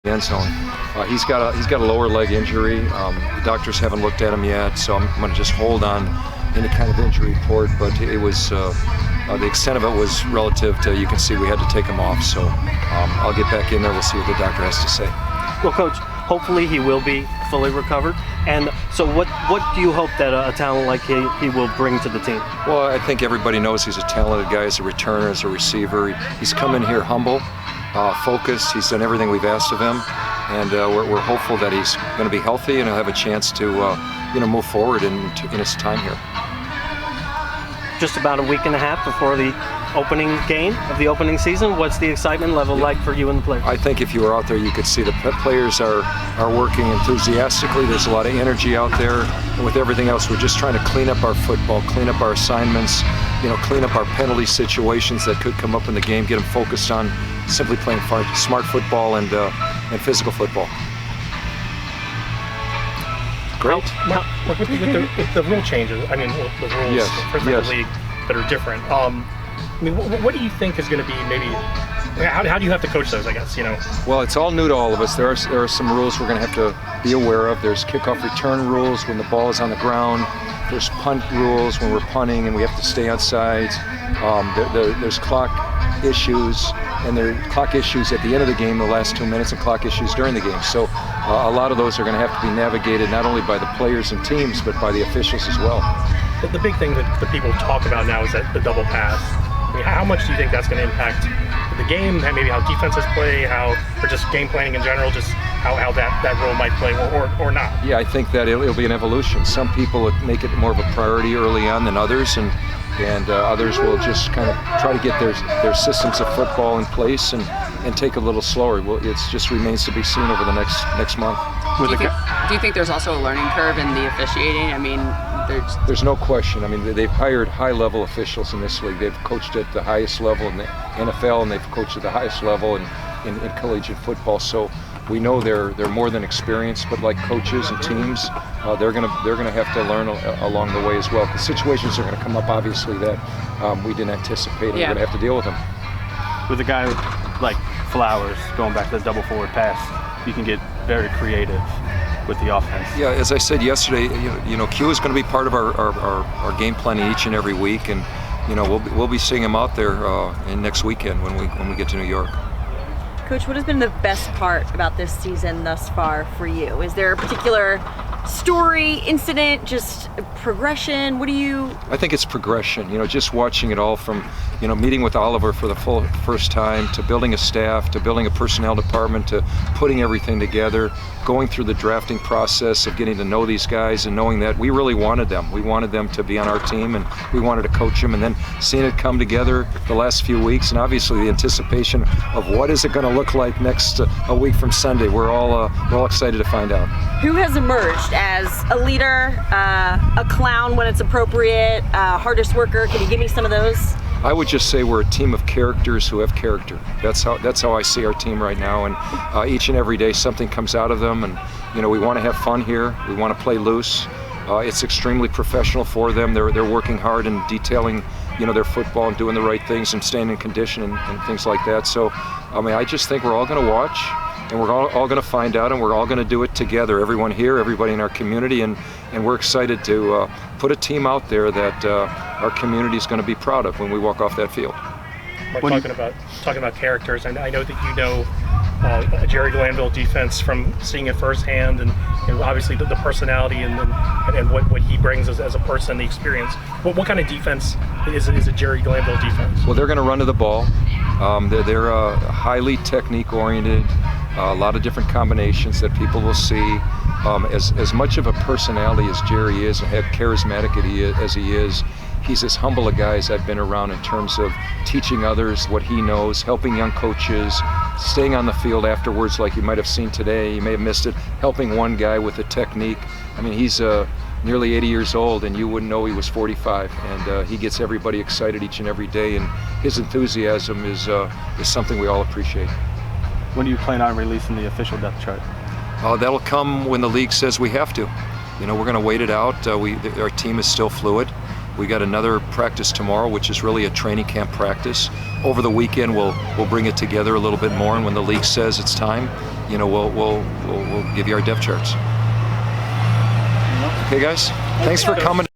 end zone. He's got a lower leg injury. The doctors haven't looked at him yet, so I'm going to just hold on any kind of injury report. But it was the extent of it was relative to, you can see we had to take him off. So I'll get back in there. We'll see what the doctor has to say. Well, Coach, hopefully he will be fully recovered. And so what do you hope that a talent like he will bring to the team? Well, I think everybody knows he's a talented guy as a returner, as a receiver. He's come in here humble, focused. He's done everything we've asked of him. And we're hopeful that he's going to be healthy and he'll have a chance to move forward in his time here. Just about a week and a half before the opening game of the opening season. What's the excitement level like for you and the players? I think if you were out there, you could see the players are working enthusiastically. There's a lot of energy out there. And with everything else, we're just trying to clean up our football, clean up our assignments, clean up our penalty situations that could come up in the game, get them focused on simply playing smart football and physical football. Great. With the rule changes, the rules for the league that are different. What do you think is going to be how do you have to coach those, I guess, Well, it's all new to all of us. There are some rules we're going to have to be aware of. There's kickoff return rules when the ball is on the ground. There's punt rules when we're punting and we have to stay on sides. There's clock issues, and there are clock issues at the end of the game, the last 2 minutes, and clock issues during the game. So a lot of those are going to have to be navigated not only by the players and teams, but by the officials as well. The big thing that the people talk about now is that the double pass. How much do you think that's going to impact the game, maybe how defenses play, or just game planning in general, just how that role might play or not? Yeah, I think that it'll be an evolution. Some people make it more of a priority early on than others, and others will just kind of try to get their systems of football in place and take a little slower. Well, it just remains to be seen over the next month. Do you think there's also a learning curve in the officiating? There's no question. They've hired high-level officials in this league. They've coached at the highest level in the NFL, and they've coached at the highest level in collegiate football. So we know they're more than experienced, but like coaches and teams, they're gonna have to learn along the way as well. Because situations are going to come up, obviously, that we didn't anticipate, and we're going to have to deal with them. With a guy like Flowers going back to the double forward pass, you can get very creative with the offense. Yeah, as I said yesterday, Q is going to be part of our game planning each and every week, and we'll be seeing him out there in next weekend when we get to New York. Coach, what has been the best part about this season thus far for you? Is there a particular story, incident, just progression? I think it's progression. Just watching it all from, meeting with Oliver for the first time, to building a staff, to building a personnel department, to putting everything together, going through the drafting process of getting to know these guys and knowing that we really wanted them. We wanted them to be on our team, and we wanted to coach them, and then seeing it come together the last few weeks, and obviously the anticipation of what is it going to look like next a week from Sunday. We're all excited to find out. Who has emerged as a leader, a clown when it's appropriate, hardest worker? Can you give me some of those? I would just say we're a team of characters who have character. That's how I see our team right now, and each and every day something comes out of them, and we want to have fun here. We want to play loose. It's extremely professional for them. They're working hard and detailing their football and doing the right things and staying in condition and things like that. So I just think we're all going to watch, and we're all going to find out, and we're all going to do it together. Everyone here, everybody in our community, and we're excited to put a team out there that our community is going to be proud of when we walk off that field. We're talking about characters, and I know that Jerry Glanville defense from seeing it firsthand, and obviously the personality and what he brings as a person, the experience. What kind of defense is a Jerry Glanville defense? Well, they're going to run to the ball. They're highly technique-oriented. A lot of different combinations that people will see. As much of a personality as Jerry is, and charismatic as he is, he's as humble a guy as I've been around in terms of teaching others what he knows, helping young coaches, staying on the field afterwards like you might have seen today. You may have missed it, helping one guy with a technique. He's nearly 80 years old, and you wouldn't know he was 45, and he gets everybody excited each and every day, and his enthusiasm is something we all appreciate. When do you plan on releasing the official depth chart? That'll come when the league says we have to. We're going to wait it out. Our team is still fluid. We got another practice tomorrow, which is really a training camp practice. Over the weekend, we'll bring it together a little bit more, and when the league says it's time, you know, we'll give you our depth charts. Okay, guys, thanks for coming.